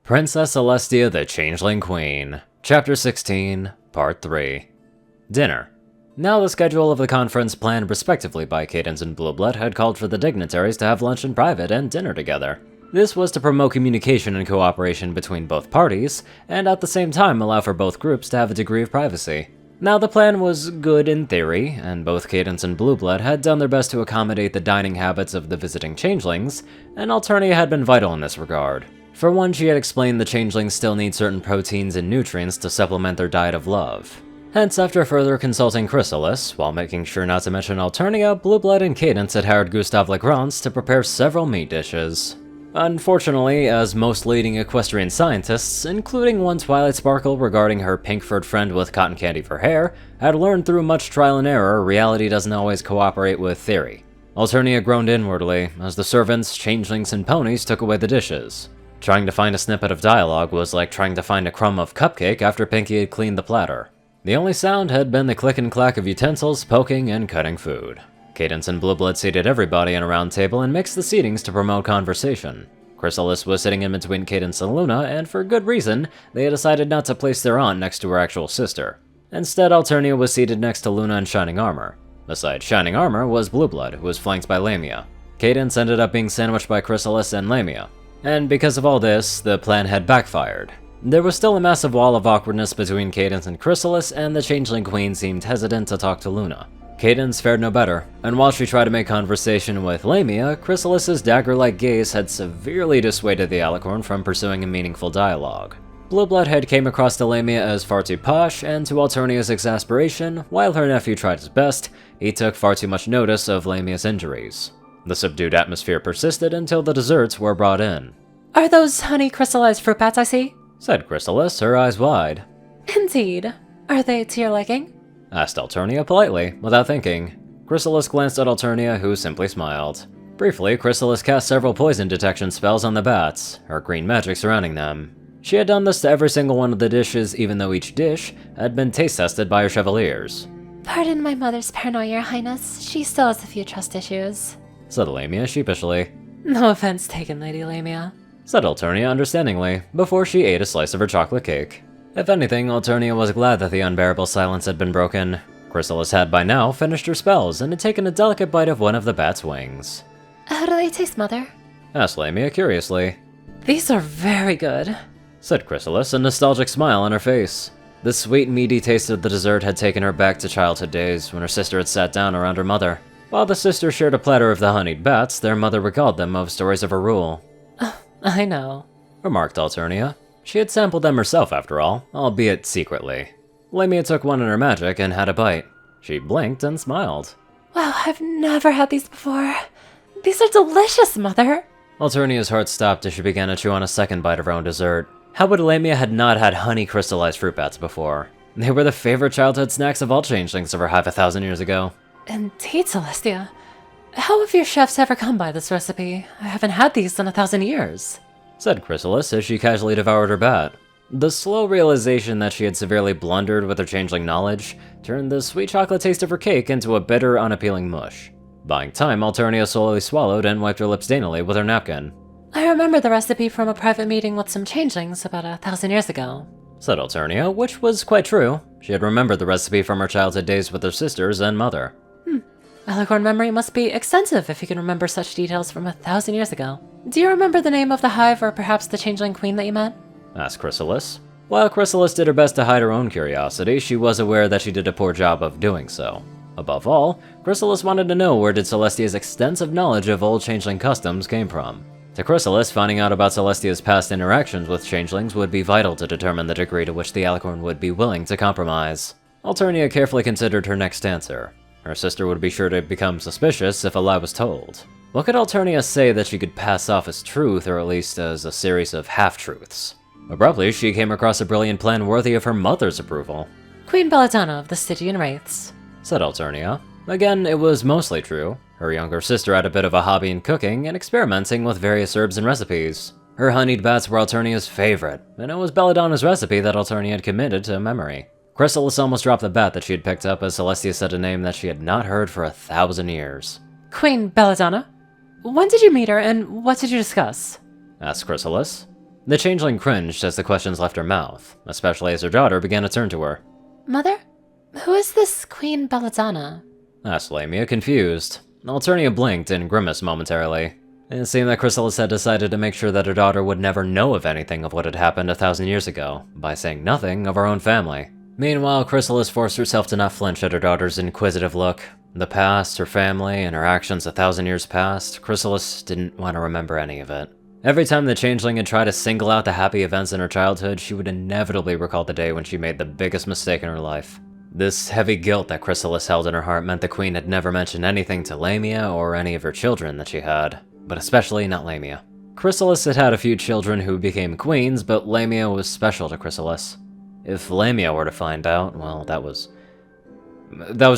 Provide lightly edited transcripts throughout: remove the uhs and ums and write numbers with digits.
Princess Celestia the Changeling Queen, Chapter 16, Part 3. Dinner. Now the schedule of the conference planned respectively by Cadence and Blueblood had called for the dignitaries to have lunch in private and dinner together. This was to promote communication and cooperation between both parties, and at the same time allow for both groups to have a degree of privacy. Now the plan was good in theory, and both Cadence and Blueblood had done their best to accommodate the dining habits of the visiting changelings, and Alternia had been vital in this regard. For one, she had explained the changelings still need certain proteins and nutrients to supplement their diet of love. Hence, after further consulting Chrysalis, while making sure not to mention Alternia, Blueblood and Cadence had hired Gustavo Santaolalla to prepare several meat dishes. Unfortunately, as most leading equestrian scientists, including one Twilight Sparkle regarding her pink-furred friend with cotton candy for hair, had learned through much trial and error, reality doesn't always cooperate with theory. Alternia groaned inwardly, as the servants, changelings, and ponies took away the dishes. Trying to find a snippet of dialogue was like trying to find a crumb of cupcake after Pinky had cleaned the platter. The only sound had been the click and clack of utensils, poking, and cutting food. Cadence and Blueblood seated everybody in a round table and mixed the seatings to promote conversation. Chrysalis was sitting in between Cadence and Luna, and for good reason, they had decided not to place their aunt next to her actual sister. Instead, Alternia was seated next to Luna in Shining Armor. Besides Shining Armor was Blueblood, who was flanked by Lamia. Cadence ended up being sandwiched by Chrysalis and Lamia. And because of all this, the plan had backfired. There was still a massive wall of awkwardness between Cadence and Chrysalis, and the Changeling Queen seemed hesitant to talk to Luna. Cadence fared no better, and while she tried to make conversation with Lamia, Chrysalis's dagger-like gaze had severely dissuaded the Alicorn from pursuing a meaningful dialogue. Blueblood had came across to Lamia as far too posh, and to Alternia's exasperation, while her nephew tried his best, he took far too much notice of Lamia's injuries. The subdued atmosphere persisted until the desserts were brought in. "Are those honey crystallized fruit bats I see?" said Chrysalis, her eyes wide. "Indeed. Are they to your liking?" asked Alternia politely, without thinking. Chrysalis glanced at Alternia, who simply smiled. Briefly, Chrysalis cast several poison detection spells on the bats, her green magic surrounding them. She had done this to every single one of the dishes, even though each dish had been taste-tested by her chevaliers. "Pardon my mother's paranoia, Your Highness. She still has a few trust issues," said Lamia sheepishly. "No offense taken, Lady Lamia," said Alternia understandingly, before she ate a slice of her chocolate cake. If anything, Alternia was glad that the unbearable silence had been broken. Chrysalis had by now finished her spells and had taken a delicate bite of one of the bat's wings. "How do they taste, Mother?" asked Lamia curiously. "These are very good," said Chrysalis, a nostalgic smile on her face. The sweet, meaty taste of the dessert had taken her back to childhood days when her sister had sat down around her mother. While the sisters shared a platter of the honeyed bats, their mother recalled them of stories of her rule. "I know," remarked Alternia. She had sampled them herself, after all, albeit secretly. Lamia took one in her magic and had a bite. She blinked and smiled. "Wow, I've never had these before. These are delicious, Mother!" Alternia's heart stopped as she began to chew on a second bite of her own dessert. How would Lamia had not had honey crystallized fruit bats before? They were the favorite childhood snacks of all changelings over half 1,000 years ago. "Indeed, Celestia. How have your chefs ever come by this recipe? I haven't had these in 1,000 years." said Chrysalis as she casually devoured her bat. The slow realization that she had severely blundered with her changeling knowledge turned the sweet chocolate taste of her cake into a bitter, unappealing mush. Buying time, Alternia slowly swallowed and wiped her lips daintily with her napkin. "I remember the recipe from a private meeting with some changelings about 1,000 years ago," said Alternia, which was quite true. She had remembered the recipe from her childhood days with her sisters and mother. Alicorn memory must be extensive if you can remember such details from 1,000 years ago. "Do you remember the name of the hive or perhaps the changeling queen that you met?" asked Chrysalis. While Chrysalis did her best to hide her own curiosity, she was aware that she did a poor job of doing so. Above all, Chrysalis wanted to know where did Celestia's extensive knowledge of old changeling customs came from. To Chrysalis, finding out about Celestia's past interactions with changelings would be vital to determine the degree to which the Alicorn would be willing to compromise. Alternia carefully considered her next answer. Her sister would be sure to become suspicious if a lie was told. What could Alternia say that she could pass off as truth, or at least as a series of half-truths? Abruptly, she came across a brilliant plan worthy of her mother's approval. "Queen Belladonna of the Stygian Wraiths," said Alternia. Again, it was mostly true. Her younger sister had a bit of a hobby in cooking and experimenting with various herbs and recipes. Her honeyed bats were Alternia's favorite, and it was Belladonna's recipe that Alternia had committed to memory. Chrysalis almost dropped the bat that she had picked up as Celestia said a name that she had not heard for 1,000 years. "Queen Belladonna? When did you meet her, and what did you discuss?" asked Chrysalis. The changeling cringed as the questions left her mouth, especially as her daughter began to turn to her. Mother? Who is this Queen Belladonna? Asked Lamia, confused. Alternia blinked and grimaced momentarily. It seemed that Chrysalis had decided to make sure that her daughter would never know of anything of what had happened 1,000 years ago, by saying nothing of her own family. Meanwhile, Chrysalis forced herself to not flinch at her daughter's inquisitive look. The past, her family, and her actions 1,000 years past, Chrysalis didn't want to remember any of it. Every time the changeling had tried to single out the happy events in her childhood, she would inevitably recall the day when she made the biggest mistake in her life. This heavy guilt that Chrysalis held in her heart meant the queen had never mentioned anything to Lamia or any of her children that she had, but especially not Lamia. Chrysalis had had a few children who became queens, but Lamia was special to Chrysalis. If Lamia were to find out, well, that was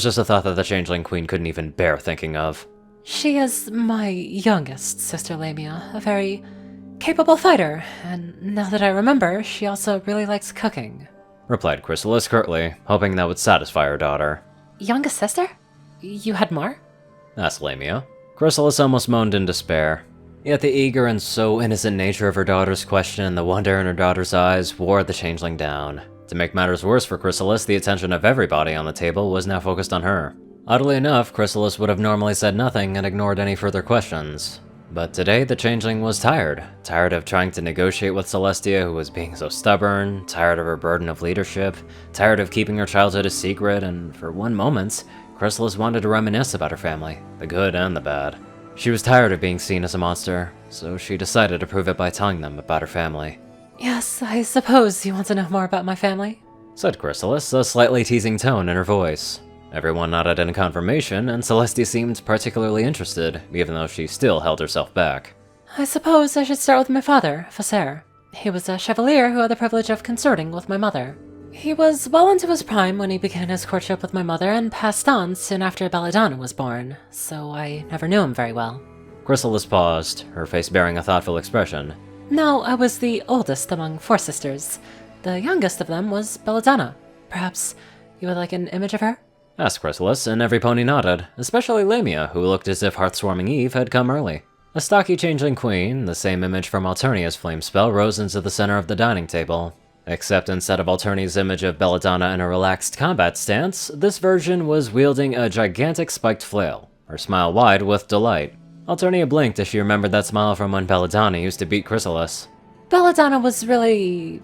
just a thought that the changeling queen couldn't even bear thinking of. She is my youngest sister, Lamia, a very capable fighter, and now that I remember, she also really likes cooking. Replied Chrysalis curtly, hoping that would satisfy her daughter. Youngest sister? You had more? Asked Lamia. Chrysalis almost moaned in despair. Yet the eager and so innocent nature of her daughter's question and the wonder in her daughter's eyes wore the changeling down. To make matters worse for Chrysalis, the attention of everybody on the table was now focused on her. Oddly enough, Chrysalis would have normally said nothing and ignored any further questions. But today, the changeling was tired. Tired of trying to negotiate with Celestia, who was being so stubborn, tired of her burden of leadership, tired of keeping her childhood a secret, and for one moment, Chrysalis wanted to reminisce about her family, the good and the bad. She was tired of being seen as a monster, so she decided to prove it by telling them about her family. Yes, I suppose you want to know more about my family, said Chrysalis, a slightly teasing tone in her voice. Everyone nodded in confirmation, and Celestia seemed particularly interested, even though she still held herself back. I suppose I should start with my father, Facer. He was a chevalier who had the privilege of consorting with my mother. He was well into his prime when he began his courtship with my mother and passed on soon after Belladonna was born, so I never knew him very well. Chrysalis paused, her face bearing a thoughtful expression. No, I was the oldest among 4 sisters. The youngest of them was Belladonna. Perhaps you would like an image of her? Asked Chrysalis, and every pony nodded, especially Lamia, who looked as if Hearthswarming Eve had come early. A stocky changeling queen, the same image from Alternia's flame spell, rose into the center of the dining table. Except instead of Alternia's image of Belladonna in a relaxed combat stance, this version was wielding a gigantic spiked flail, her smile wide with delight. Alternia blinked as she remembered that smile from when Belladonna used to beat Chrysalis. Belladonna was really...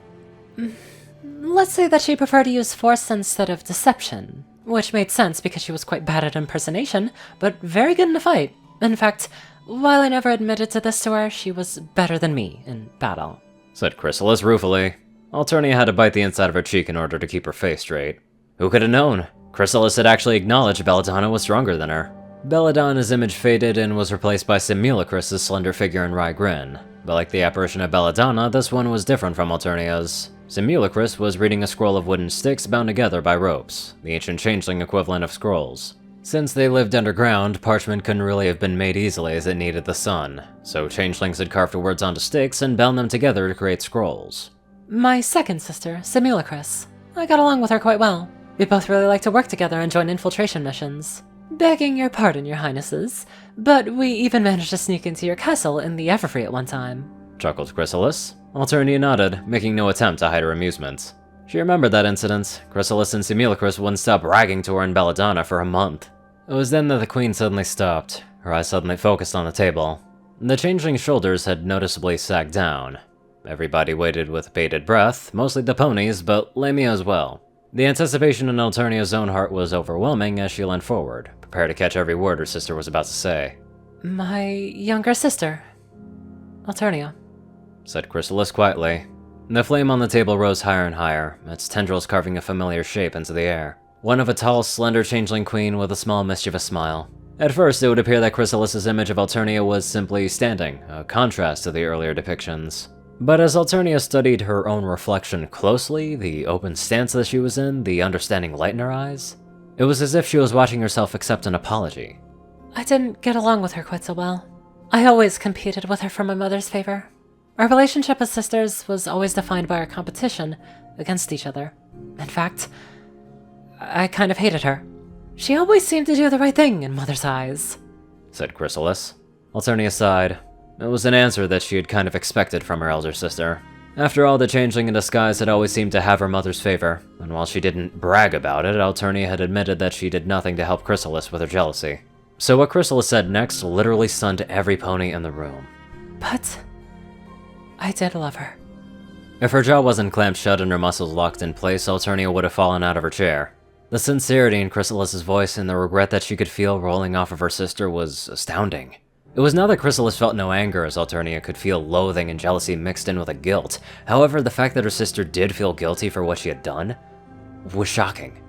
let's say that she preferred to use force instead of deception. Which made sense because she was quite bad at impersonation, but very good in a fight. In fact, while I never admitted to this to her, she was better than me in battle. Said Chrysalis ruefully. Alternia had to bite the inside of her cheek in order to keep her face straight. Who could have known? Chrysalis had actually acknowledged Belladonna was stronger than her. Belladonna's image faded and was replaced by Simulacrus's slender figure and wry grin. But like the apparition of Belladonna, this one was different from Alternia's. Simulacrus was reading a scroll of wooden sticks bound together by ropes, the ancient changeling equivalent of scrolls. Since they lived underground, parchment couldn't really have been made easily as it needed the sun, so changelings had carved words onto sticks and bound them together to create scrolls. My second sister, Simulacrus. I got along with her quite well. We both really liked to work together and join infiltration missions. Begging your pardon, your highnesses, but we even managed to sneak into your castle in the Everfree at one time. Chuckled Chrysalis. Alternia nodded, making no attempt to hide her amusement. She remembered that incident. Chrysalis and Simulacrus wouldn't stop bragging to her and Belladonna for a month. It was then that the queen suddenly stopped, her eyes suddenly focused on the table. The changeling's shoulders had noticeably sagged down. Everybody waited with bated breath, mostly the ponies, but Lamia as well. The anticipation in Alternia's own heart was overwhelming as she leaned forward, prepared to catch every word her sister was about to say. My younger sister, Alternia, said Chrysalis quietly. The flame on the table rose higher and higher, its tendrils carving a familiar shape into the air. One of a tall, slender changeling queen with a small, mischievous smile. At first, it would appear that Chrysalis's image of Alternia was simply standing, a contrast to the earlier depictions. But as Alternia studied her own reflection closely, the open stance that she was in, the understanding light in her eyes, it was as if she was watching herself accept an apology. I didn't get along with her quite so well. I always competed with her for my mother's favor. Our relationship as sisters was always defined by our competition against each other. In fact, I kind of hated her. She always seemed to do the right thing in Mother's eyes, said Chrysalis. Alternia sighed. It was an answer that she had kind of expected from her elder sister. After all, the Changeling in disguise had always seemed to have her mother's favor, and while she didn't brag about it, Alternia had admitted that she did nothing to help Chrysalis with her jealousy. So what Chrysalis said next literally stunned every pony in the room. But I did love her. If her jaw wasn't clamped shut and her muscles locked in place, Alternia would have fallen out of her chair. The sincerity in Chrysalis's voice and the regret that she could feel rolling off of her sister was astounding. It was now that Chrysalis felt no anger, as Alternia could feel loathing and jealousy mixed in with a guilt. However, the fact that her sister did feel guilty for what she had done was shocking.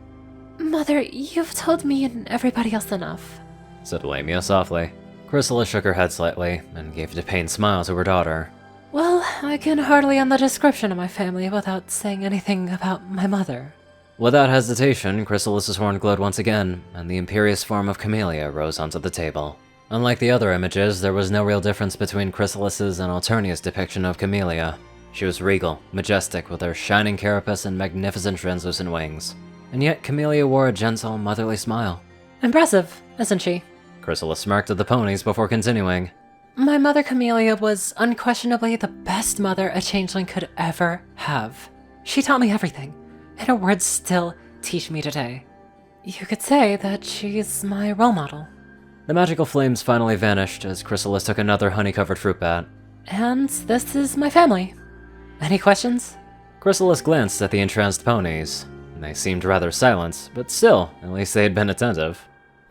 Mother, you've told me and everybody else enough, said Lamia softly. Chrysalis shook her head slightly and gave a depained smile to her daughter. Well, I can hardly end the description of my family without saying anything about my mother. Without hesitation, Chrysalis's horn glowed once again, and the imperious form of Camellia rose onto the table. Unlike the other images, there was no real difference between Chrysalis's and Alternia's depiction of Camellia. She was regal, majestic, with her shining carapace and magnificent translucent wings. And yet Camellia wore a gentle, motherly smile. Impressive, isn't she? Chrysalis smirked at the ponies before continuing. My mother Camellia was unquestionably the best mother a changeling could ever have. She taught me everything, and her words still teach me today. You could say that she's my role model. The magical flames finally vanished as Chrysalis took another honey-covered fruit bat. And this is my family. Any questions? Chrysalis glanced at the entranced ponies. They seemed rather silent, but still, at least they had been attentive.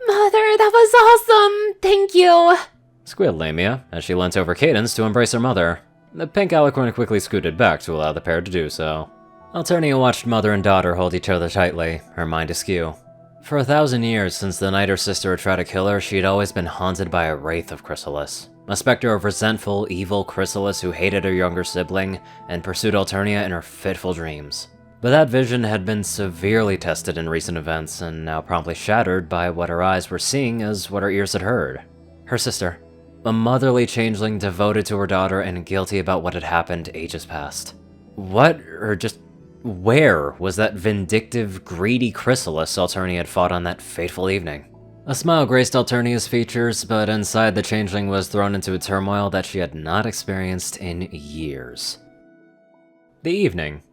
Mother, that was awesome! Thank you! Squealed Lamia, as she leant over Cadence to embrace her mother. The pink alicorn quickly scooted back to allow the pair to do so. Alternia watched mother and daughter hold each other tightly, her mind askew. For 1,000 years since the night her sister had tried to kill her, she had always been haunted by a wraith of Chrysalis. A specter of resentful, evil Chrysalis who hated her younger sibling and pursued Alternia in her fitful dreams. But that vision had been severely tested in recent events, and now promptly shattered by what her eyes were seeing as what her ears had heard. Her sister. A motherly changeling devoted to her daughter and guilty about what had happened ages past. What, or just where, was that vindictive, greedy Chrysalis Alternia had fought on that fateful evening? A smile graced Alternia's features, but inside the changeling was thrown into a turmoil that she had not experienced in years. The evening.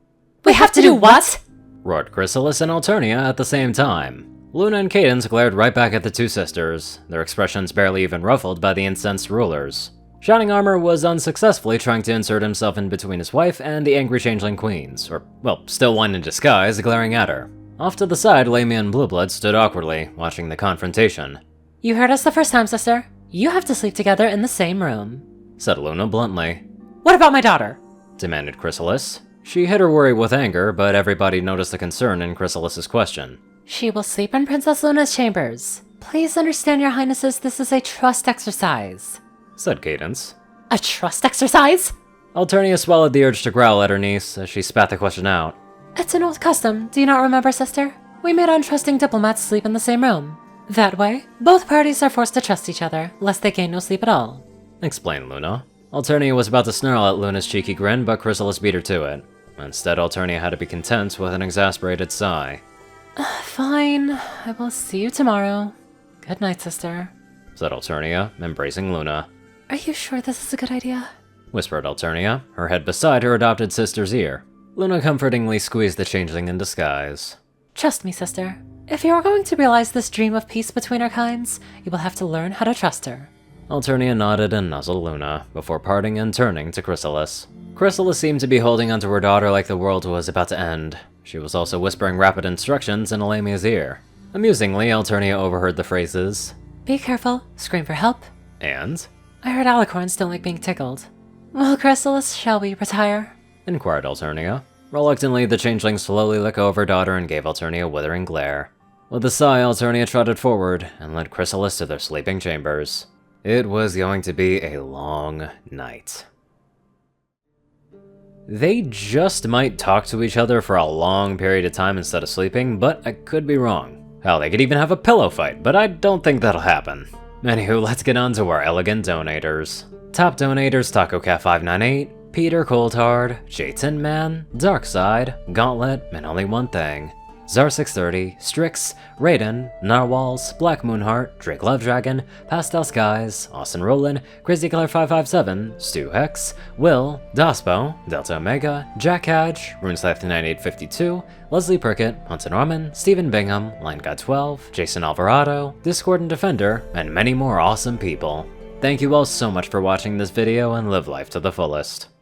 We have to do what? Roared Chrysalis and Alternia at the same time. Luna and Cadence glared right back at the two sisters, their expressions barely even ruffled by the incensed rulers. Shining Armor was unsuccessfully trying to insert himself in between his wife and the angry changeling queens, or, well, still one in disguise, glaring at her. Off to the side, Lamia and Blueblood stood awkwardly, watching the confrontation. You heard us the first time, sister. You have to sleep together in the same room, said Luna bluntly. What about my daughter? Demanded Chrysalis. She hid her worry with anger, but everybody noticed the concern in Chrysalis's question. She will sleep in Princess Luna's chambers. Please understand, your highnesses, this is a trust exercise, said Cadence. A trust exercise? Alternia swallowed the urge to growl at her niece as she spat the question out. It's an old custom, do you not remember, sister? We made untrusting diplomats sleep in the same room. That way, both parties are forced to trust each other, lest they gain no sleep at all, explained Luna. Alternia was about to snarl at Luna's cheeky grin, but Chrysalis beat her to it. Instead, Alternia had to be content with an exasperated sigh. Fine, I will see you tomorrow. Good night, sister, said Alternia, embracing Luna. Are you sure this is a good idea? Whispered Alternia, her head beside her adopted sister's ear. Luna comfortingly squeezed the changeling in disguise. Trust me, sister. If you are going to realize this dream of peace between our kinds, you will have to learn how to trust her. Alternia nodded and nuzzled Luna, before parting and turning to Chrysalis. Chrysalis seemed to be holding onto her daughter like the world was about to end. She was also whispering rapid instructions in Lamia's ear. Amusingly, Alternia overheard the phrases, "Be careful, scream for help," and "I heard alicorns don't like being tickled." Well, Chrysalis, shall we retire? Inquired Alternia. Reluctantly, the changeling slowly let go of her daughter and gave Alternia a withering glare. With a sigh, Alternia trotted forward and led Chrysalis to their sleeping chambers. It was going to be a long night. They just might talk to each other for a long period of time instead of sleeping, but I could be wrong. Hell, they could even have a pillow fight, but I don't think that'll happen. Anywho, let's get on to our elegant donators. Top donators: TacoCat598, Peter Coulthard, J10Man, Darkside, Gauntlet, and Only One Thing. Zar630, Strix, Raiden, Narwhals, Black Moonheart, Drake Lovedragon, Pastel Skies, Austin Rowland, CrazyColor557, Stu Hex, Will, Daspo, Delta Omega, Jack Hadge, RuneScythe9852, Leslie Prickett, Hunter Norman, Stephen Bingham, LineGuy12, Jason Alvarado, Discord and Defender, and many more awesome people. Thank you all so much for watching this video and live life to the fullest.